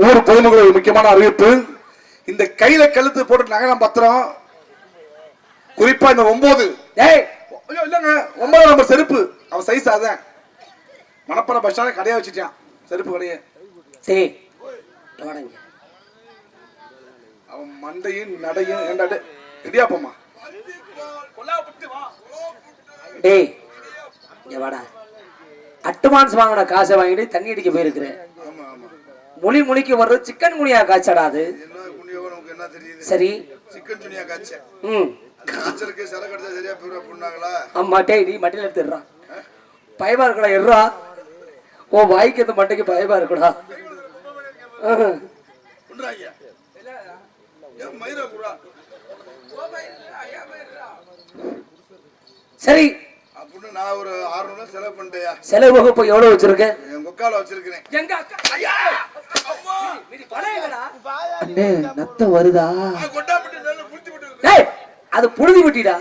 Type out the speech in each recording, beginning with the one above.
ஊர் பொதுமக்கள் முக்கியமான அறிவிப்பு. இந்த கையில கழுத்து போட்டு நகரம் பத்திரம், குறிப்பா இந்த 9 இல்லங்க 9 நம்பர் செருப்பு அவன் சைஸ் அதான் மணப்பற பஸ் ஸ்டாண்ட் கடையா வச்சுட்டான் செருப்பு கடையே. சரி அவன் மண்டையும் நடையும் ஏண்டாடு இடியாப்பமா. டேய் வாடா, அட்வான்ஸ் வாங்கின காசை வாங்கிட்டு தண்ணி அடிக்க போயிருக்கிறேன். மொழி மொழிக்கு வர்றது சிக்கன் குனியா காய்ச்சடாது. சரி சிக்கன் குனியா காய்ச்ச. ஆமா டேய் நீ மட்டில எடுத்துடுறான் பயமா இருக்கடா. எர்றா ஓ வாய்க்கு இந்த மட்டைக்கு பயமா இருக்குடா. சரி நான் ஒரு 600 செலவு பண்ணிட்டேயா. செலவு வகுப்பு எவ்வளவு வச்சிருக்கேன்? எங்க அக்கால வச்சிருக்கேன். எங்க அக்கா ஐயா நீ பழையடா அண்ணே நத்த வருதா? கொட்டாமட்டி நல்ல புடிச்சு விட்டு. டேய் அது புழுதி விட்டிடா.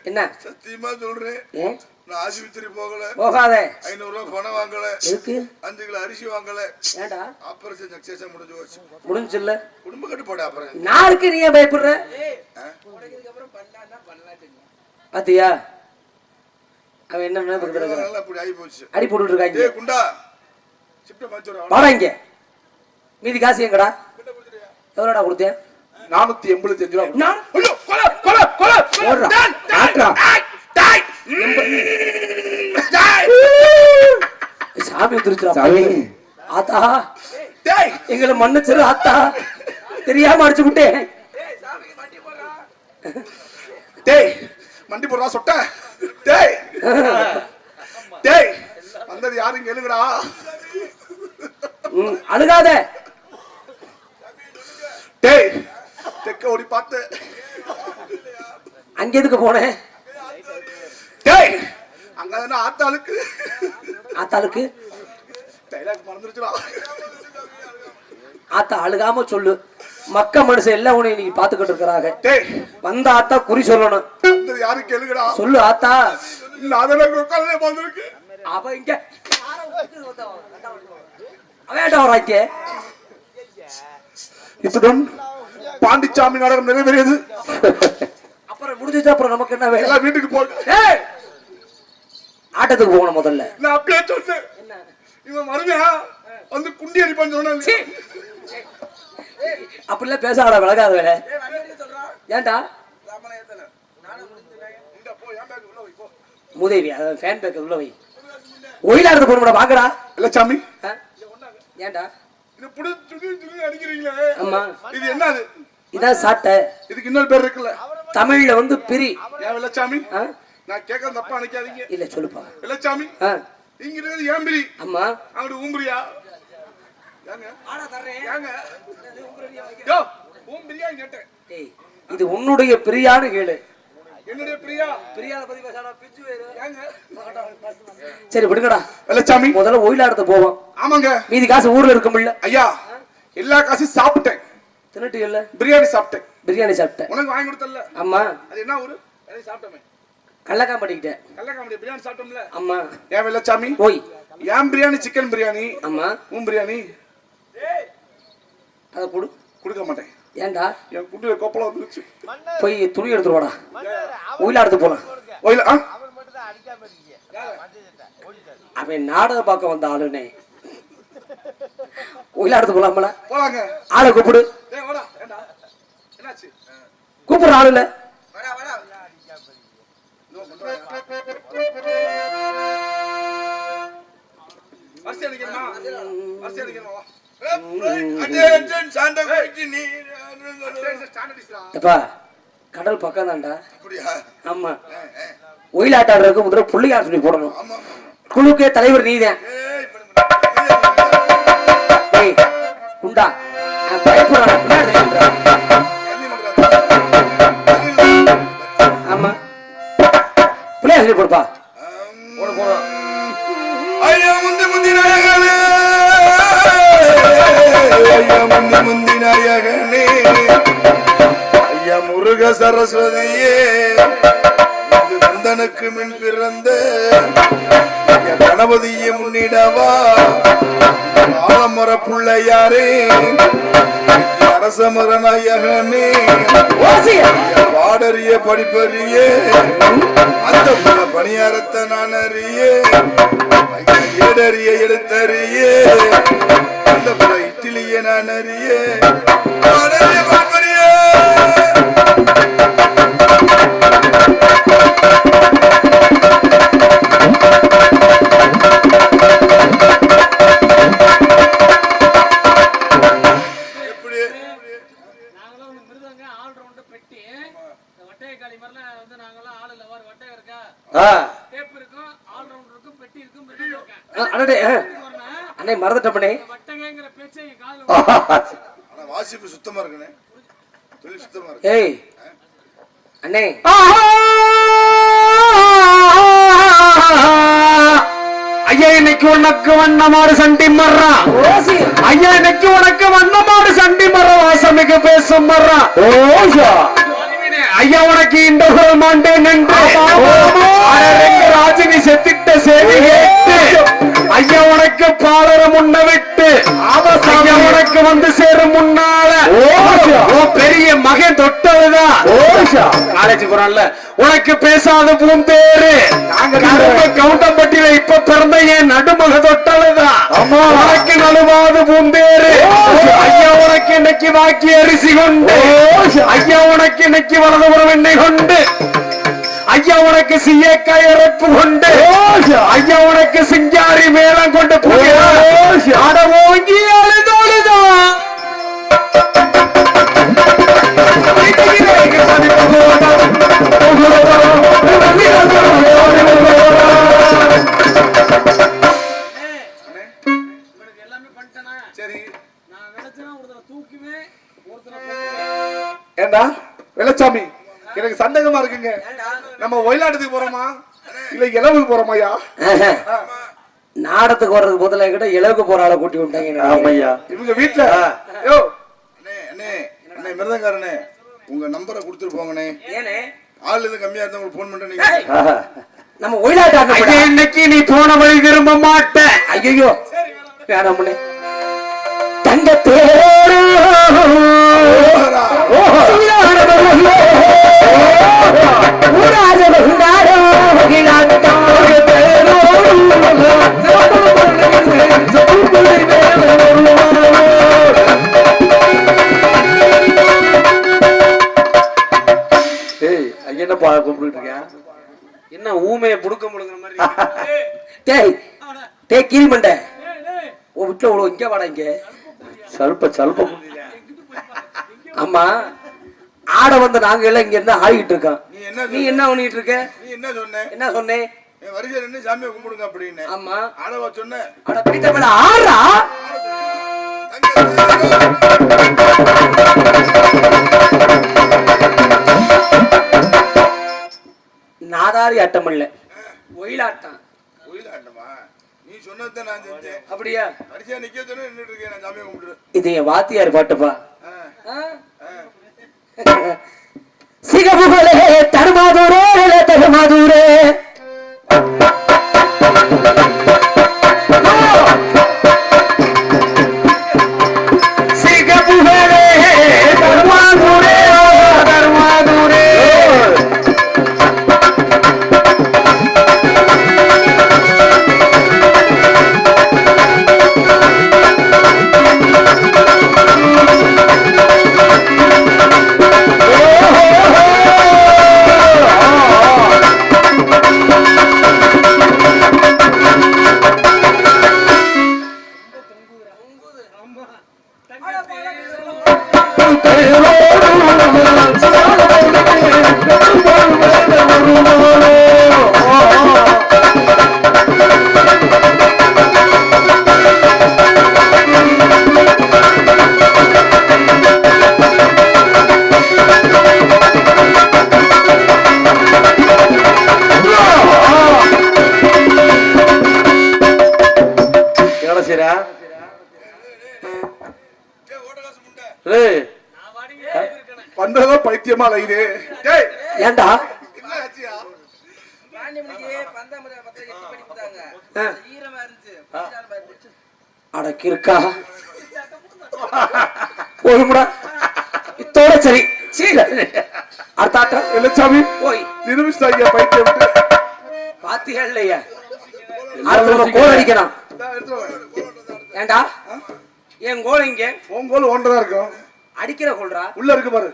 என்ன சத்தியமா சொல்றேன், நான் ஆஸ்பத்திரி போகல, போகாத. 500 ரூபாய் பணம் வாங்கல, எதுக்கு 5 கிலோ அரிசி வாங்கல. ஏண்டா ஆபரேஷன் சக்சஸா முடிஞ்சு போச்சு. முடிஞ்சில்ல குடும்ப கட்டு போட. அப்புறம் நாருக்கு நீ ஏன் பயப்படுற? பாத்தியா அவன் என்ன நினைப்புறான்? அப்படி ஆகி போச்சு. அடி போட்டுட்டு இருக்காங்க. ஏய் குண்டா சிப்ட மாச்சறா வாடா இங்க. மீதி காசு எங்கடா? எவ்வளவுடா கொடுத்தேன்? 485 ரூபாய். நான் ஐயோ கொல கொல கொல ஓடுறா ஆட்றா டேய் சாமி வந்துருச்சுடா சாமி. ஆத்தா டேய் எங்களை மன்னிச்சிரு ஆத்தா, தெரியாம அடிச்சு விட்டேன். டேய் சாமிக்கு மண்டி போடுறா. டேய் மண்டி போடுறா சொட்ட. டேய் டேய் வந்தது யாரும் கேளுங்கடா. அழுகாத. டேய் தெக்க ஓடி பார்த்து அங்க எதுக்கு போனேன்? டேய் அங்க ஆத்தாளுக்கு ஆத்தாளுக்கு டைலாக் மறந்துருச்சுடா. ஆத்தா அழுகாம சொல்லு. மக்க மனுஷன் எல்லாம் உன்னை நீங்க பாத்துக்கிட்டு இருக்கிறாங்க. டேய் வந்த ஆத்தா குறி சொல்லணும். வந்தது யாரும் கேளுங்கடா. சொல்லு ஆத்தா. இல்ல அதெல்லாம் உட்கார்ந்தே வந்திருக்கு. அவ இங்க அவேடா வராக்கே. இத்துடன் பாண்டிச்சாமி நாடகம் நிறைவேறியது. அப்புறம் முடிஞ்சுச்சு. அப்புறம் நமக்கு என்ன வேலை? எல்லாம் வீட்டுக்கு போங்க. ஏய் ஆட்டத்துக்கு போகணும் முதல்ல. நான் அப்படியே சொன்னேன், இவன் மறுமையா வந்து குண்டி அடிப்பான்னு சொன்ன. அப்படிலாம் பேசாட விளக்காத வேலை. ஏன்டா மூதேவி ஃபேன் பேக் உள்ள வை. ஒயிலா இருந்து போன பாக்குறா இல்ல சாமி. ஏன்டா இது புடி துடி துடி அடிக்கிறீங்களே? ஆமா இது என்னது? இதான் சாட்டை. இதுக்கு இன்னொரு பேர் இருக்குல்ல தமிழ்ல வந்து பிரி. ஏன் வெள்ளச்சாமி? நான் கேட்க தப்பா நினைக்காதீங்க. இல்ல சொல்லுப்பா. வெள்ளச்சாமி இங்க இருந்து ஏன் பிரி? அம்மா அங்க ஊம்பரியா? ஏங்க ஆனா தரேன். ஏங்க யோ ஊம்பரியா கேட்டேன். டேய் இது உன்னுடைய பிரியான்னு கேளு. என்னுடைய பிரியா? பிரியாத பத்தி பேசாடா பிச்சு வேற. ஏங்க சரி விடுங்கடா. வெள்ளச்சாமி முதல்ல ஒயிலா எடுத்து போவோம். ஆமாங்க. மீதி காசு ஊர்ல இருக்கும்ல. ஐயா எல்லா காசையும் சாப்பிட்டேன். தின்னுட்டு இல்ல பிரியாணி சாப்பிட்டேன். பிரியாணி சாப்பிட்டேன். உனக்கு வாங்கி கொடுத்தல்ல? ஆமா. அது என்ன ஊரு? அதை சாப்பிட்டமே. கள்ளக்காம்பட்டிக்கிட்ட. கள்ளக்காம்பட்டி பிரியாணி சாப்பிட்டோம்ல? ஆமா. ஏன் வெள்ளச்சாமி? போய் ஏன் பிரியாணி சிக்கன் பிரியாணி. ஆமா. உன் பிரியாணி அத கொடு. கொடுக்க மாட்டேன். ஏன்டா? என் குண்டில கோப்பல வந்துருச்சு. போய் துணி எடுத்து வாடா. ஒயிலா எடுத்து போலாம். ஒயிலா அவர் மட்டும் தான் அடிக்காம இருக்கீங்க. அவன் நாடகம் பார்க்க வந்த ஆளுனே. ஒயிலா எடுத்து போலாமல? போலாங்க. ஆளை கூப்பிடு. டேய் வாடா. ஏண்டா? என்னாச்சு? கூப்பிடுற ஆளு இல்ல. வாடா வாடா. வர்சி அடிக்கணுமா? வர்சி அடிக்கணுமா? அட்டென்ஷன் சாண்ட குடிச்சி நீ எப்பா கடல் பக்கம் தான்டா. அப்படியா? ஆமா. ஒயிலாட்டாடுறதுக்கு முதல்ல புள்ளியார் சொல்லி போடணும். குழுக்கே தலைவர் நீதான். ஏய் குண்டா ஆமா புள்ளியார் சொல்லி போடுப்பா. போட போட ஐயா முந்தி முந்தி நாயகனே, ஐயா முந்தி முந்தி நாயகனே, ஐயா முருக சரஸ்வதியே, இது வந்தனுக்கு மின் பிறந்த கணபதியை முன்னிடவா பிள்ளையாரே அரசமர நாயகனே பாடறிய படிப்பறியே அந்த பணியாரத்தை நான் அறியே ஏடறிய எழுத்தறியே அந்த இட்லியை நான் அறியே பாடறிய படிப்பறியே அண்ணே மறந்துட்டே வாசிப்பு சுத்தமா இருக்குண்ணே சுத்தமா இருக்கு. ஏய் அண்ணே ஐயா இன்னைக்கு உனக்கு வண்ணமாடு சண்டி மர்றா ஐயா இன்னைக்கு உனக்கு வண்ணமாடு சண்டி மர்றா வாசமிக்கு பேசும் மர்றா ஐயா உனக்கு இந்த மாண்டேன் என்று ராஜினி செத்திட்ட செய்தி கேட்டு ஐயா உனக்கு பாலரம் உண்ண விட்டு ஐயா உனக்கு வந்து சேரும் முன்னால பெரிய மகன் தொட்டதுதான் காலேஜ் போறான்ல உனக்கு பேசாத பூந்தேரு கவுண்டம்பட்டியில இப்ப பிறந்த என் நடுமக தொட்டதுதான் உனக்கு நழுவாது பூந்தேரு ஐயா உனக்கு இன்னைக்கு வாக்கி அரிசி கொண்டு ஐயா உனக்கு இன்னைக்கு வலதுபுறம் எண்ணெய் கொண்டு ஐயா உனக்கு சீயக்காய் இறப்பு கொண்டு ஐயா உனக்கு சிங்காரி மேளம் கொண்டு அட ஓங்கி அழுதோழுதான் ஏண்டா வெள்ளச்சாமி எனக்கு சந்தேகமா இருக்குங்க நம்ம ஒயிலாட்டத்துக்கு போறோமா இல்ல இளவுக்கு போறோமாயா நாடத்துக்கு வர்றதுக்கு முதல்ல கிட்ட இளவுக்கு போற ஆளை கூட்டி விட்டாங்க ஆமையா இவங்க வீட்டுல யோ அண்ணே அண்ணே மிருதங்காரனே உங்க நம்பரை கொடுத்துட்டு போங்கண்ணே ஏனே ஆள் இது கம்மியா இருந்தா உங்களுக்கு போன் பண்றேன் நம்ம ஒயிலாட்ட இன்னைக்கு நீ போன வழி திரும்ப மாட்ட ஐயோ வேணாமுனே தங்கத்தேரு என்ன ஊமைய புடுக்க முடுங்கிற மாதிரி டேய் கீழ் மண்ட உன் வீட்டுல உள்ள இங்க வாடா இங்க சல்ப ஆமா ஆட வந்து நாங்க எல்லாம் இங்க இருந்து ஆடிட்டு இருக்கோம் நீ என்ன பண்ணிட்டு இருக்க நீ என்ன சொன்ன என்ன சொன்னேன் வரிசையில நின்னு சாமியை கும்பிடுங்க அப்படின்னு ஆமா ஆடவா சொன்ன அட பீட்டமேல ஆறா நாதாரி ஆட்டம் இல்ல ஒயிலாட்டம் ஒயிலாட்டமா நீ சொன்னதை நான் செஞ்சேன் அப்படியா வரிசையா நிக்க சொன்ன நின்னுட்டு இருக்கேன் நான் சாமியை கும்பிடுறேன் இது என் வாத்தியார் பாட்டுப்பா சிகபுகளே தருமாதூரே தருமாதூரே சிகபுகளே தருமாதூரே தருமாதூரே வந்ததெல்லாம் பைத்தியமா லைனு ஏண்டா அடக்கி இருக்கா போதும்டா இத்தோட சரி அடுத்தாட்டம் வெள்ளச்சாமி போய் நிரூபிச்சிட்டாங்க பைத்தியம் விட்டு. பாத்தியா இல்லையா அடுத்த கோல் அடிக்கிறான் ஏண்டா என் கோல் இங்க உன் கோல் ஒன்றதா இருக்கும். அடிக்கிற கோல்ரா உள்ள இருக்கு பாரு.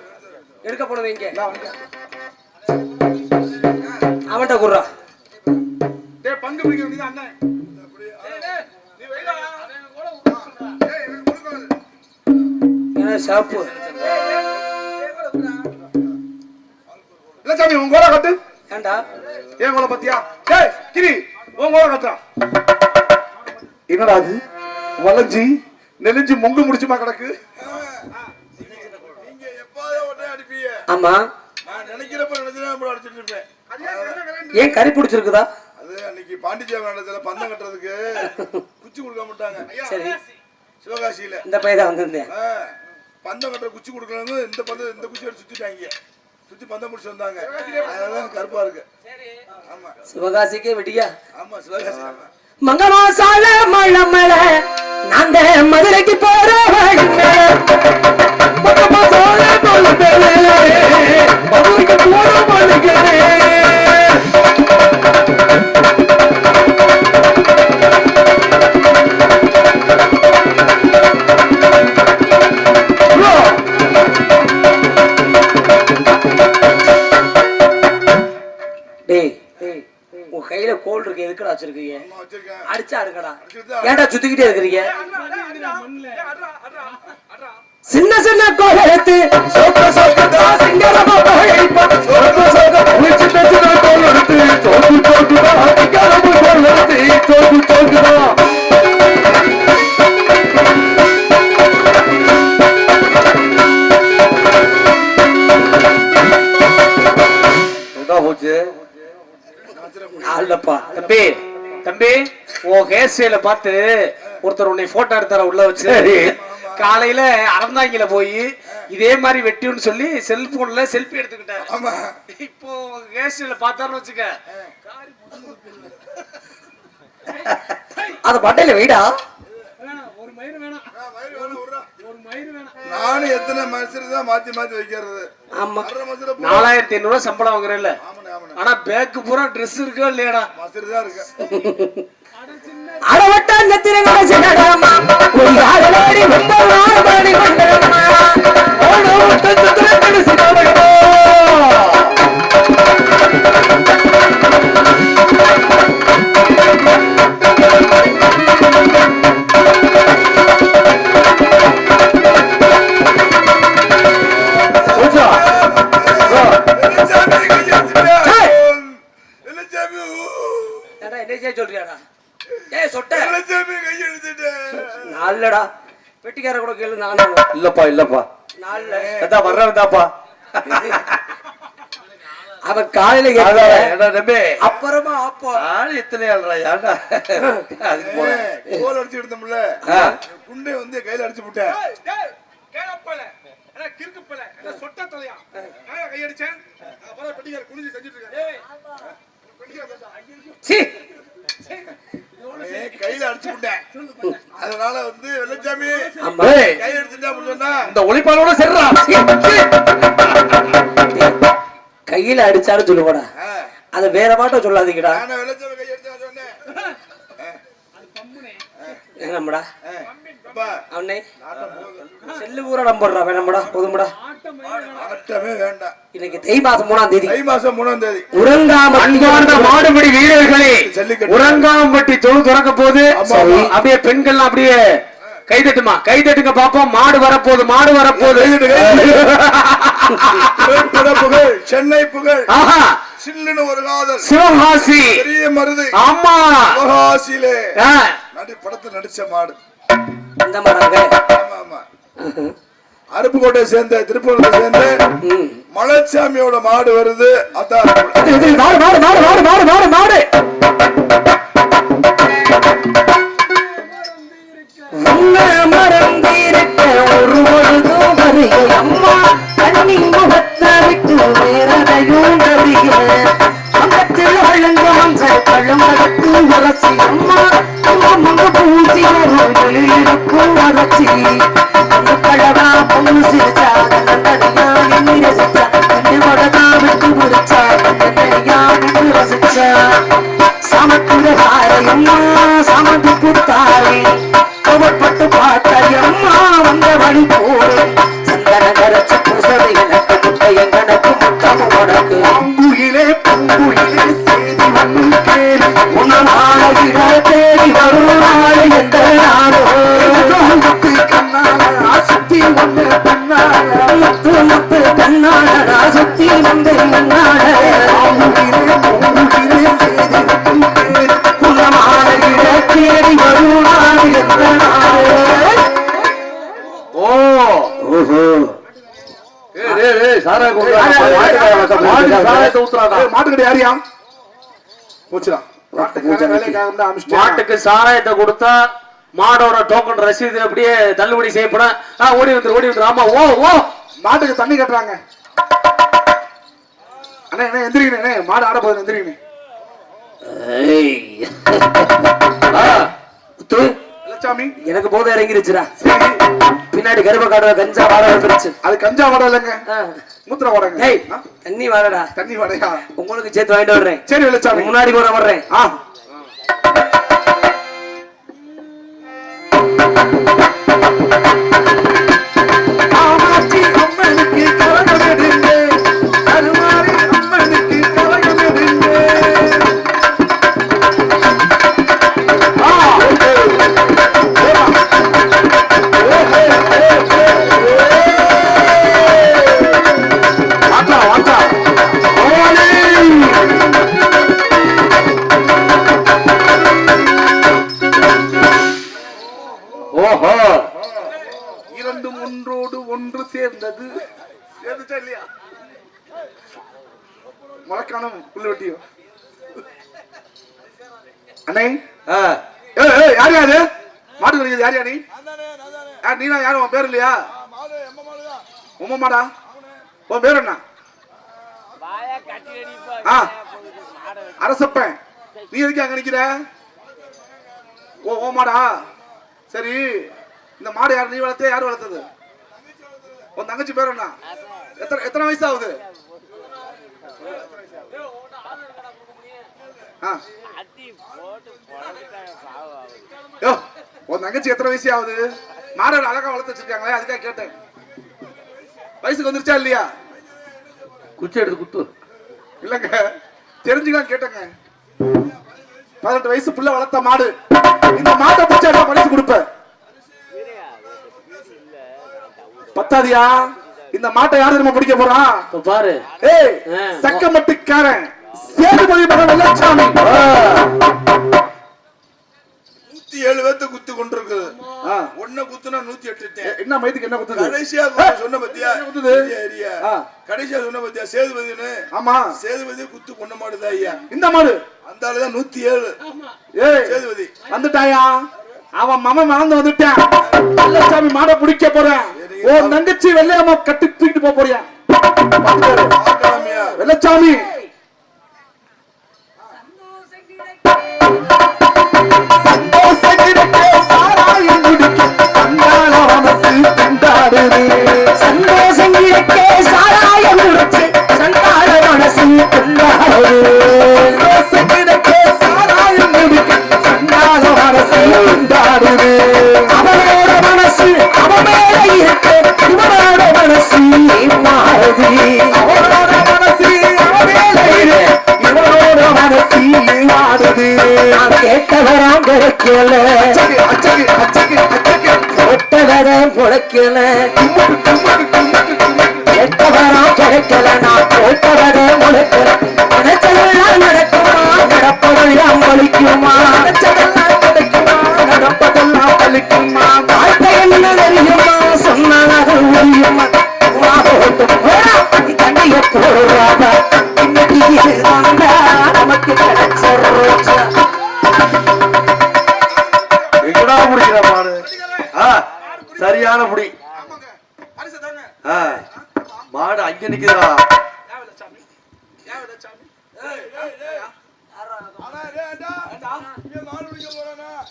எடுக்க போனது இங்க நான் வந்து. அவன்கிட்ட குடுறா டேய் பங்கு பிடிக்க வேண்டியது அண்ணன். நீ வெயிலா என்ன சாப்பு வெள்ளச்சாமி உன் கோல கட்டு. ஏண்டா ஏன் கோல பத்தியா? டேய் கிரி உன் கோல கட்டுறா. என்னடா அது வளைஞ்சி நெலிஞ்சு முங்கு முடிச்சுமா கிடக்கு. நீங்க எப்பாவது உடனே அடிப்பீங்க. ஆமா நான் நினைக்கிறப்ப நினைச்சா அடிச்சிட்டு இருப்பேன். ஏன் கறி பிடிச்சிருக்குதா அது அன்னைக்கு பாண்டிச்சேரி நடத்துல பந்தம் கட்டுறதுக்கு குச்சி கொடுக்க மாட்டாங்க. சரி சிவகாசியில இந்த பையதான் வந்திருந்தேன் பந்தம் கட்டுற குச்சி கொடுக்கலன்னு இந்த பந்தம் இந்த குச்சி எடுத்து சுத்திட்டாங்க. சுத்தி பந்தம் முடிச்சு வந்தாங்க. அதனால கருப்பா இருக்கு. ஆமா சிவகாசிக்கே வெட்டியா ஆமா சிவகாசி. ஆமா மங்கமாசால மழை மழை நாங்க மதுரைக்கு போறோம் உன் கையில கோல் இருக்கு எதுக்குடா வச்சிருக்கீங்க வச்சிருக்கேன். அடிச்சா அடுக்கடா ஏன்டா சுத்திக்கிட்டே இருக்கிறீங்க சின்ன சின்ன கோலத்து சொக்க சொக்கதா சிங்கரமா போயிப்பா சொக்க சொக்க புடிச்சு தச்சுதா கோலத்து சொக்கு சொக்குதா சிங்கரமா கோலத்து சொக்கு சொக்குதா என்ன போச்சு? அல்லப்பா தம்பி தம்பி உன் ஹேர் ஸ்டைல பார்த்து ஒருத்தர் உன்னை போட்டோ எடுத்தார உள்ள வச்சு காலையில அறந்தாங்கில போய் இதே மாதிரி வெட்டின்னு சொல்லி செல்போன்ல செல்ஃபி எடுத்துக்கிட்டாரு. ஆமா இப்போ ஹேர் ஸ்டைல பார்த்தாருன்னு வச்சுக்க அத பட்டையில வைடா ஒரு மயிறு வேணாம் ஒரு மயிறு வேணாம். நானும் எத்தனை மனுஷர் தான் மாத்தி மாத்தி வைக்கிறது. ஆமா 4500 சம்பளம் வாங்குறேன்ல. ஆமாண்ணே ஆமாண்ணே ஆனா பேக்கு பூரா ட்ரெஸ் இருக்கோ இல்லையாடா? மசர் தான் இருக்கு. அடவட்ட நத்திரங்கட சின்னடாமா ஒரு ஆளோடி வந்தவாறு பாடி வந்தமா ஓடு தத்துறங்கட சின்னடாமா சொல்றியாடா ஏய் சொட்ட நல்லடா வெட்டிக்கார கூட கேளு நானும் இல்லப்பா இல்லப்பா நாள்ல அதான் வர்றவன்தாப்பா. அவன் காலையில என்ன நம்பி அப்புறமா அப்போ ஆள் எத்தனை ஆள்றா ஏன்டா அதுக்கு போறேன். கோல் அடிச்சு எடுத்தோம்ல குண்டை வந்து கையில அடிச்சு விட்டேன். கையில அடிச்சு விட்டேன். அதனால வந்து வெள்ளச்சாமி கை அடிச்சுட்டா அப்படின்னா இந்த ஒளிப்பாலோட சேர்றா. கையில அடிச்சாலும் சொல்லுவாடா அத வேற மாட்டம் சொல்லாதீங்கடா. நான் வெள்ளச்சாமி கை அடிச்சா சொன்னேன். என்னம்டா அப்பா அவனே செல்லு பூரா நம்புறா வேணாம்டா போதும்டா. ஆட்டமே வேண்டாம். இன்னைக்கு தை மாசம் 3ஆம் தேதி தை மாசம் 3ஆம் தேதி அன்பார்ந்த மாடுபிடி வீரர்களே ஜல்லிக்கட்டு. உறங்காம்பட்டி தொழு திறக்க போது ஆமா. அப்படியே பெண்கள்லாம் அப்படியே கை தட்டுமா கை தட்டுங்க பாப்போம். மாடு வரப்போகுது மாடு வரப்போகுது. புகழ் சென்னை புகழ் ஆஹா சில்லுன்னு ஒரு காதல் சிவகாசி பெரிய மருது ஆமா சிவகாசியிலே ஆ. படத்தில் நடிச்ச மாடு. இந்த மாடாங்க ஆமா ஆமா அருப்புக்கோட்டையை சேர்ந்த திருப்பூரத்தை சேர்ந்த மலைச்சாமியோட மாடு வருது. அதான் மாடு மாடு மாடு மாடு மாடு மாடு மாடு மறந்திருக்க ஒரு பொழுதும் வருகை அம்மா கண்ணி முகத்தை விட்டு வேறதையும் வருகிறேன் அங்கத்தில் வழங்க மஞ்சள் கழுமகத்து உரசி அம்மா பூசி வரும் இருக்கும் வச்சி அந்த கழகா பொண்ணு சிரிச்சா தனியா நின்று ரசிச்சா கண்டு கொடகா விட்டு முடிச்சா தனியா நின்று ரசிச்சா சமத்துறவாரையம்மா சமத்து குத்தாரே கோவப்பட்டு பார்த்தையம்மா வந்த வழி போறேன் சந்தன கரைச்ச புசவை எனக்கு முட்டை எங்கனக்கு முத்தம் உனக்கு பூங்குயிலே பூங்குயிலே சேதி வந்து கேளு உன்ன நாளையிட தேடி வரும் நாளை எந்த நாடோ முத்து கண்ணால சுத்தி வந்து கண்ணால முத்து முத்து கண்ணால சுத்தி வந்து கண்ணால பூங்குயிலே பூங்குயிலே சேதி வந்து கேளு உன்ன நாளையிட தேடி வரும் நாளை எந்த நாடோ. ஓஹோ மாட்டுக்கடை யாரியா போச்சுடா மாட்டுக்கு சாராயத்தை கொடுத்தா மாடோட டோக்கன் ரசீது அப்படியே தள்ளுபடி செய்யப்படும். ஓடி வந்து ஆமா ஓ ஓ மாட்டுக்கு தண்ணி கட்டுறாங்க. அண்ணா என்ன எந்திரிக்கணே மாடு ஆட போகுது எந்திரிக்கணே. லட்சாமி எனக்கு போதை இறங்கிருச்சுடா. சரி பின்னாடி கருவ காடுல கஞ்சா வாட வந்துருச்சு. அது கஞ்சா வாடை இல்லைங்க மூத்திர வாடங்க. ஏய் தண்ணி வாடடா. தண்ணி வாடையா உங்களுக்கு சேர்த்து வாங்கிட்டு வர்றேன். சரி லட்சாமி முன்னாடி போற வர்றேன். ஆமாச்சி அம்மனுக்கு கலகம் எடுங்க கருமாரி அம்மனுக்கு கலகம் எடுங்க. வாட்டா வாட்டா ஓஹோ இரண்டும் ஒன்றோடு ஒன்று சேர்ந்தது. சேர்ந்துச்சா இல்லையா? முளைக்கானம் புல்லு வெட்டியும் அண்ணே. யார் யாரு மாட்டு கிடையாது? யார் யாரு நீனா? யாரும் உன் பேர் இல்லையா? உம்ம மாடா உன் பேர் என்ன? அரசப்பன். நீ எதுக்கு அங்க நிக்கிற? ஓ மாடா. சரி இந்த மாடு யார்? நீ வளர்த்த? யார் வளர்த்தது? உன் தங்கச்சி பேர் என்ன? எத்தனை வயசு ஆகுது? உன் தங்கச்சி எத்தனை வயசு ஆகுது? மாடு அழகா வளர்த்து வச்சிருக்காங்களே அதுக்காக கேட்டேன். வயசுக்கு வந்துருச்சா இல்லையா? குச்சி எடுத்து குத்து. இல்லங்க தெரிஞ்சுக்கலாம் கேட்டேங்க. 18 வயசு புள்ள வளர்த்த மாடு. இந்த மாட்டை பிடிச்சா பரிசு கொடுப்ப பத்தாதியா? இந்த மாட்டை யாரு நம்ம பிடிக்க போறான் பாரு. ஏய் சக்கமட்டுக்காரன் சேதுபதி மகன் வெள்ளச்சாமி 107 பேத்து குத்து கொண்டிருக்கு. ஒன்ன குத்துனா 108. என்ன மயத்துக்கு என்ன குத்துது? கடைசியா சொன்ன பத்தியா குத்துது? கடைசியா சொன்ன பத்தியா சேதுபதினு? ஆமா சேதுபதி குத்து கொண்ட மாடுதா ஐயா. இந்த மாடு அந்த ஆளுதான் 107. ஏய் சேதுபதி வந்துட்டாயா? அவன் மாமா மறந்து வந்துட்டான். வெள்ளச்சாமி மாடை பிடிக்க போறேன். ஓ தங்கச்சி வெள்ளையம்மா கட்டி தூக்கிட்டு போறியா? வெள்ளச்சாமி சந்தோஷம் கிடைக்க சாராயம் குடிச்சு சந்தார மனசு கொண்டாடு. அவனோட மனசு அவன் மேல இருக்கு. இவனோட மனசு மாறுது. அவனோட மனசு அவன் மேல இருக்கு. இவனோட மனசு மாறுது. நான் கேட்டவராம் கிடைக்கல. ஒட்டவர முளைக்கல. கேட்டவராம் கிடைக்கல. நான் கேட்டவர முளைக்கல. நினைச்சதெல்லாம் நடக்குமா? நடப்பதெல்லாம் பலிக்குமா? நினைச்சதெல்லாம் கிடைக்குமா? நடப்பதெல்லாம் பலிக்குமா? வாழ்க்கை என்ன தெரியுமா? சொன்னால் அது முடியுமா? தண்ணிய போடுறாங்க இன்னைக்கு நமக்கு கிடைச்ச எங்கடா முடிக்கிற மாடு? சரியான முடி. மாடு அங்க நிக்குதா?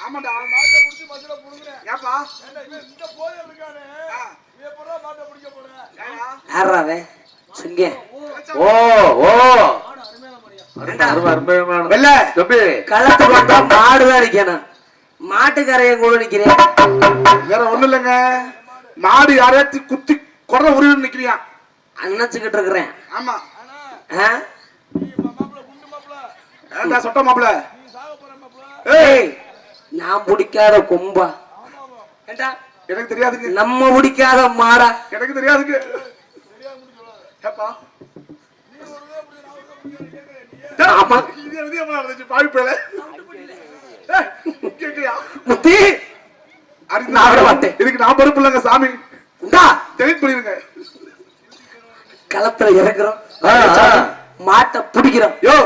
ஆமாண்டா மாட்டை புடிச்சு பஸ்ல புடுங்குறேன். ஏப்பா இந்த போய் இருக்கானே எப்படா மாட்டை பிடிக்க போறேன் யாராவே சுங்க ஓ ஓ வெள்ள தம்பி களத்துக்கு வந்தா மாடுதான் நிக்கணும். மாட்டுக்கரைய கூட நிக்கிறேன். வேற ஒண்ணு இல்லைங்க, மாடு யாரையாச்சும் குத்தி குறை உருவி நிக்கிறியா? அணைச்சுக்கிட்டு இருக்கிறேன். ஆமா. ஆ? மாப்பிள்ள குண்டு மாப்பிள்ள ஏன்டா சொட்ட மாப்பிள? நீ சாக போற மாப்பிள்ள ஏய், நான் பிடிக்காத கொம்பா ஏண்டா, எனக்கு தெரியாதுங்க, நம்ம பிடிக்காத மாடா. எனக்கு தெரியாதுங்க. ஏப்பா ஆமா இது விதியமா நடந்துச்சு பாவி பேல. கேக்குறியா? முத்தி நான் விட மாட்டேன். இதுக்கு நான் பொறுப்பு இல்லைங்க சாமி. இந்தா, டெலிட் பண்ணிருங்க. களத்துல இறக்குறோம், மாட்டை பிடிக்கிறோம். யோ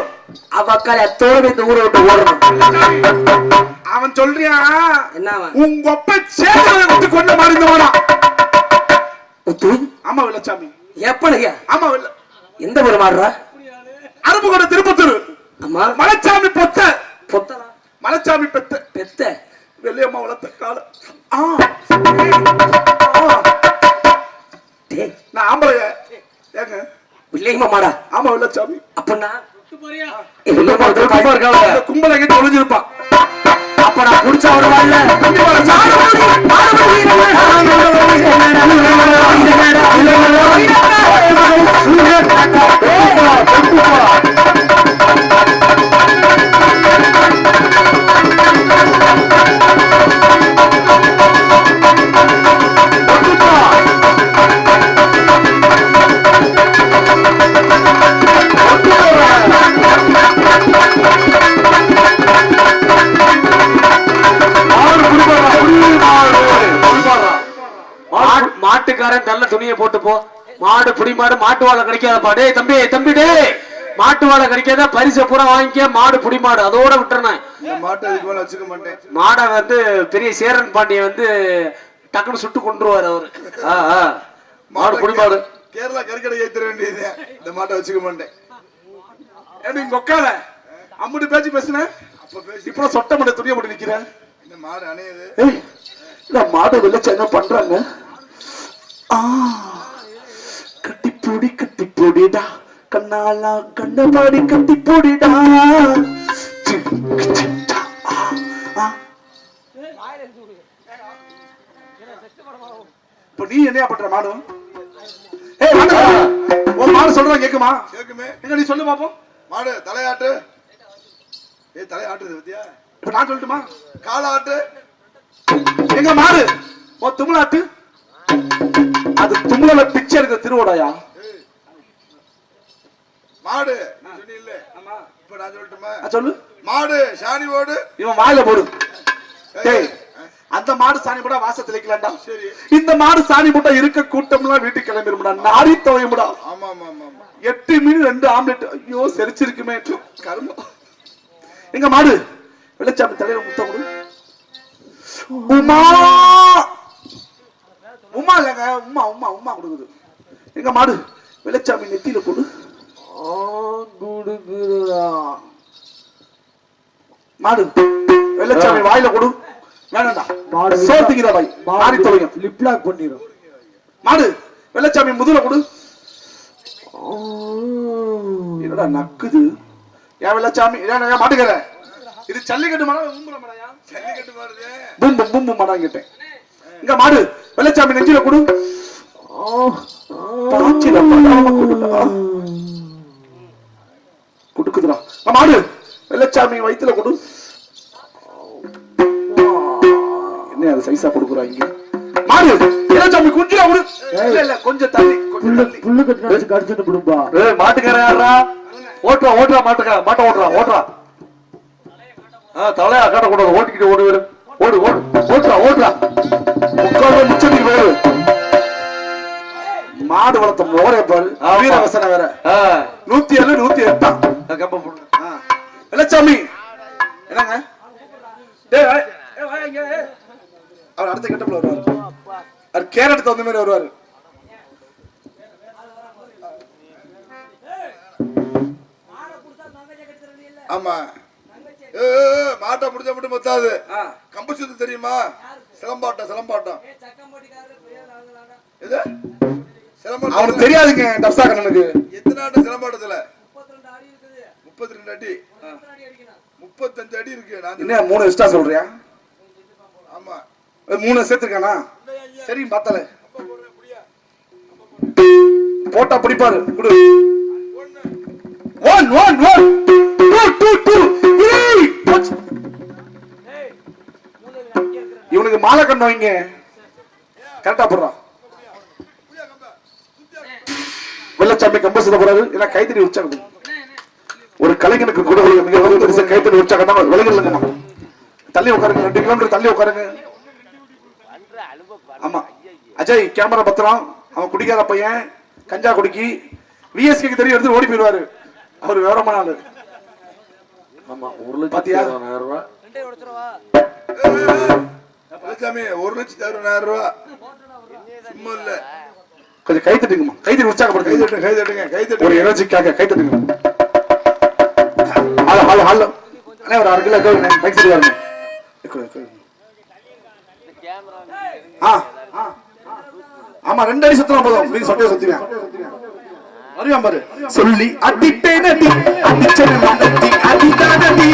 அவக்கால தோடு இந்த ஊரை விட்டு ஓடணும். அவன் சொல்றியா என்ன உங்க ஒப்ப சேதத்தை கொண்ட மாதிரி இருந்தவனா? முத்து? ஆமா வெள்ளச்சாமி. எப்படியா? ஆமா வெள்ள. எந்த ஊர் மாடுறா? அருப்புக்கோட்டை திருப்பத்தூர். ஆமா, மலைச்சாமி பொத்த. பொத்தனா? மலைச்சாமி பெத்த. பெத்த வெள்ளையம்மா வளர்த்த காலம். டேய், நான் ஆம்பளைய. ஏங்க வில்லையம்மா மாடா? ஆமா வெள்ளச்சாமி. அப்பனா கும்பல கிட்ட ஒளிஞ்சிருப்பான். அப்ப நான் குடிச்சா ஒரு வாழ்ல மாட்டுக்காரன் நல்ல துணியை போட்டு போ. மாடு புடி மாடு, மாட்டு வாழை கிடைக்காதப்பா. டேய் தம்பி தம்பி டேய், மாட்டு வாழை கிடைக்காத, பரிசை பூரா வாங்கிக்க. மாடு புடி மாடு அதோட விட்டுறேன். இந்த மாட்டை இதுக்கு மேல வச்சுக்க மாட்டேன். மாடை வந்து பெரிய சேரன் பாண்டிய வந்து டக்குன்னு சுட்டு கொண்டுருவாரு அவரு. மாடு புடி மாடு. கேரளா கறிக்கடை ஏத்திர வேண்டியது. இந்த மாட்டை வச்சுக்க மாட்டேன். ஏடி கொக்கால அம்முடி பேச்சு பேசுன. அப்ப பேசி இப்ப சொட்ட மண்ட துணியை போட்டு நிக்கிறேன். இந்த மாடு அணையுது. ஏய், இல்ல மாடு வெள்ளச்சா என்ன பண்றாங்க? கட்டி பொடிடா கண்ணாலா கண்ணபாடி கட்டி பொடிடா. இப்ப நீ என்னையா பண்ற மாடு? ஏய் மாடு, உன் மாடு சொல்றா கேக்குமா? கேக்குமே. எங்க நீ சொல்லு பாப்போம். மாடு தலையாட்டு. ஏய் தலையாட்டுது பத்தியா? இப்ப நான் சொல்லட்டுமா? காலாட்டு. எங்க மாடு ஓ தும்ளாட்டு. அது தும்ளல பிச்சை எடுக்க திருவோடையா? மாடு சொன்னி இல்ல. ஆமா. இப்ப நான் சொல்லட்டுமா? சொல்லு. மாடு சாணி ஓடு. இவன் வாயில போடு. டேய், அந்த மாடு சாணி போட்டா வாசத்துல வைக்கலாம்டா. சரி. இந்த மாடு சாணி போட்டா இருக்க கூட்டம்லாம் வீட்டுக்கு கிளம்பிடும்டா. நாரி துவையும்டா. ஆமா ஆமா ஆமா ஆமா. 8 மீன் 2 ஆம்லெட். ஐயோ செரிச்சிருக்குமே கருமம். எங்க மாடு வெள்ளச்சாமி தலையில முத்த கொடு. உமா உமா இல்லங்க, உமா உமா உமா கொடுக்குது. எங்க மாடு வெள்ளச்சாமி நெத்தியில போடு. மாடு வெள்ளச்சாமி வாயில கொடு. வேணாண்டா, சோத்துக்கிற வாய் மாறி தொலையும். Lip lock பண்ணிரும். மாடு வெள்ளச்சாமி முதுல கொடு. என்னடா நக்குது? ஏன் வெள்ளச்சாமி ஏன் மாட்டுக்கிற? இது ஜல்லிக்கட்டு மாடா ஊம்புற மாடாயா? ஜல்லிக்கட்டு மாடுது. பூம்பு பூம்பு மாடான்னு கேட்டேன். இங்க மாடு வெள்ளச்சாமி நெஞ்சில கொடு. பாச்சில படாம கொடுடா. குடுக்குதுடா. மாடு வெள்ளச்சாமி வயித்துல கொடு. என்ன அது சைஸா கொடுக்குறாங்க? மாடு வெள்ளச்சாமி குஞ்சில கொடு. இல்ல இல்ல கொஞ்சம் தள்ளி கொஞ்சம் தள்ளி. புல்லு கட்டி கடிச்சிட்டு போடும்பா. ஏய் மாட்டுக்காரன் யாரா? ஓட்டுறா ஓட்டுறா மாட்டுக்காரன் மாட்ட ஓட்டுறா ஓட்டுறா. தலையா காட்ட கூடாது, ஓட்டிக்கிட்டு ஓடு ஓடு ஓடு ஓட்டுறா ஓட்டுறா. உட்கார்ந்து முச்சத்துக்கு போடு. மாடு வளர்த்த மோரே பாரு. வீரவசன வேற. 107 108 கம்ப போடு. வெள்ளச்சாமி என்னங்க? அவர் அடுத்த கட்டப்ல வருவாரு. அவர் கேரட் தகுந்த மாதிரி வருவாரு. ஆமா. மாட்டை முடிச்ச மட்டும் பத்தாது. கம்பு சுத்து தெரியுமா? சிலம்பாட்டம் எது சிலம்பாட்டம் அவனுக்கு தெரியாதுங்க டப்சா கண்ணனுக்கு. எத்தனை ஆட்டம் சிலம்பாட்டத்துல 32 அடி 35 அடி இருக்கு. நான் என்ன 3 எக்ஸ்ட்ரா சொல்றியா? ஆமா 3 சேர்த்திருக்கானா? சரி பார்த்தாலே போட்டா பிடிப்பாரு. குடு 1 1 1 2 2 2. இவனுக்கு மாலை கண்ணு வைங்க. கரெக்டா போடுறான். வெள்ளச்சாமி கம்ப சுத்த போறாரு. இல்ல கைத்தறி உற்சாகம். ஒரு கலைஞனுக்கு கூட மிக கைத்தறி உற்சாகம் விலகல்லுங்கம்மா. தள்ளி உட்காருங்க. 2 கிலோமீட்டர் தள்ளி உட்காருங்க. ஆமா அஜய் கேமரா பத்திரம். அவன் குடிக்காத பையன், கஞ்சா குடிக்கி. விஎஸ்கேக்கு தெரியும் எடுத்து ஓடி போயிடுவாரு. அவர் விவரமான ஆளு. ஆமா 1,60,000 ரூபாய். வெள்ளச்சாமி 1,60,000 ரூபாய் சும்மா இல்ல. கொஞ்சம் கை தட்டுங்கம்மா. கைத்தறி உற்சாகப்படுத்துங்க. கைதட்டுங்க ஒரு எனர்ஜிக்காக கை தட்டுங்க. ஹலோ ஹலோ ஹலோ அண்ணே ஒரு 1/2 கிலோ பைக் சரி வரணும். ஆமா 2 அடி சுத்தலாம் போதும். நீங்க சொட்டே சுத்துவேன். வருவான் பாரு. சொல்லி அடிட்டே நடி அடிச்சது மனதி அடிதானடி.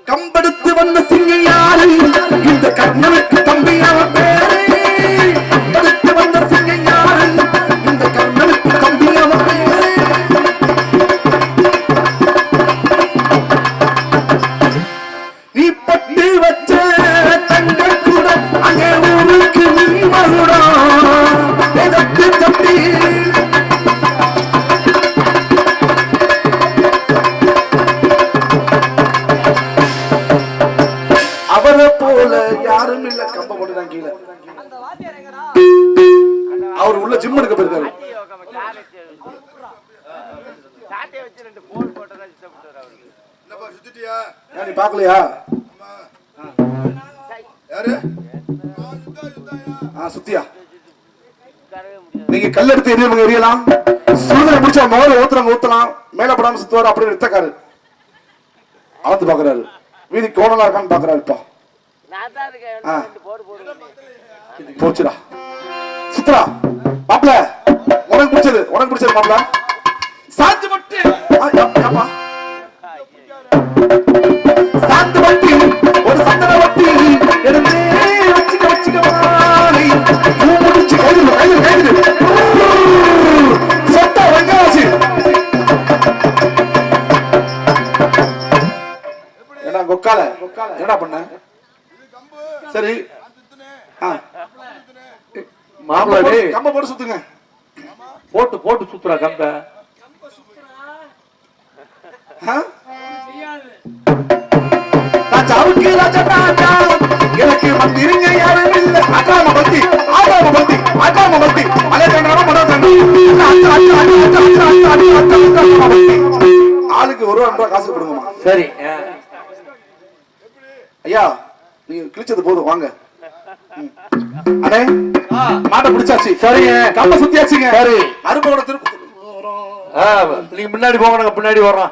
கம்பெடுத்து வந்த சிங்க யாரு? இந்த கர்ணனுக்கு தம்பியான பேரு. கம்பெடுத்து வந்த சிங்க யாரு? இந்த கர்ணனுக்கு தம்பியான பேரு. நீ பட்டு வச்ச தங்க கூட அங்கே ஊருக்கு நீ மகுடா. எதற்கு தம்பி? அவரை போல யாரும் இல்ல. கம்ப போட்டுதான் கீழே. அவர் உள்ள ஜிம் எடுக்க போயிருக்காரு. என்னப்பா சுத்திட்டியா? ஏன் நீ பாக்கலையா? யாரு சுத்தியா? நீங்க கல் எடுத்து எரியவங்க எரியலாம். சுடுதலை முடிச்சா முதல்ல ஊத்துறவங்க ஊத்தலாம். மேல படாம சுத்துவாரு. அப்படியே நிறுத்தக்காரு. அளந்து பாக்குறாரு. வீதி கோணலா இருக்கான்னு பாக்குறாருப்பா. போச்சுடா. சுத்துறா மாப்ள. உனக்கு பிடிச்சது மாப்ள. சாஞ்சு மட்டு சாந்து வட்டி ஒரு சந்தன வட்டி எடுத்து வச்சுக்க வாரி. முடிச்சு கைது சொத்த வெங்காச்சு. என்ன கொக்கால என்ன பண்ண? சரி மாப்பிள்ளை கம்ப போட்டு சுத்துங்க. போட்டு சுத்துறா கம்ப. ராஜாவுக்கு ராஜா எனக்கு மந்திரிங்க யாரும் இல்ல. ஆகாம பத்தி ஆளுக்கு 1 ரூபா காசு கொடுங்கம்மா. சரி ஐயா நீங்க கிழிச்சது போதும் வாங்க. அண்ணே மாட்டை பிடிச்சாச்சு. சரிங்க கம்ப சுத்தியாச்சுங்க. சரி அருப்போட திருப்பி நீங்க முன்னாடி போங்க. பின்னாடி வர்றோம்.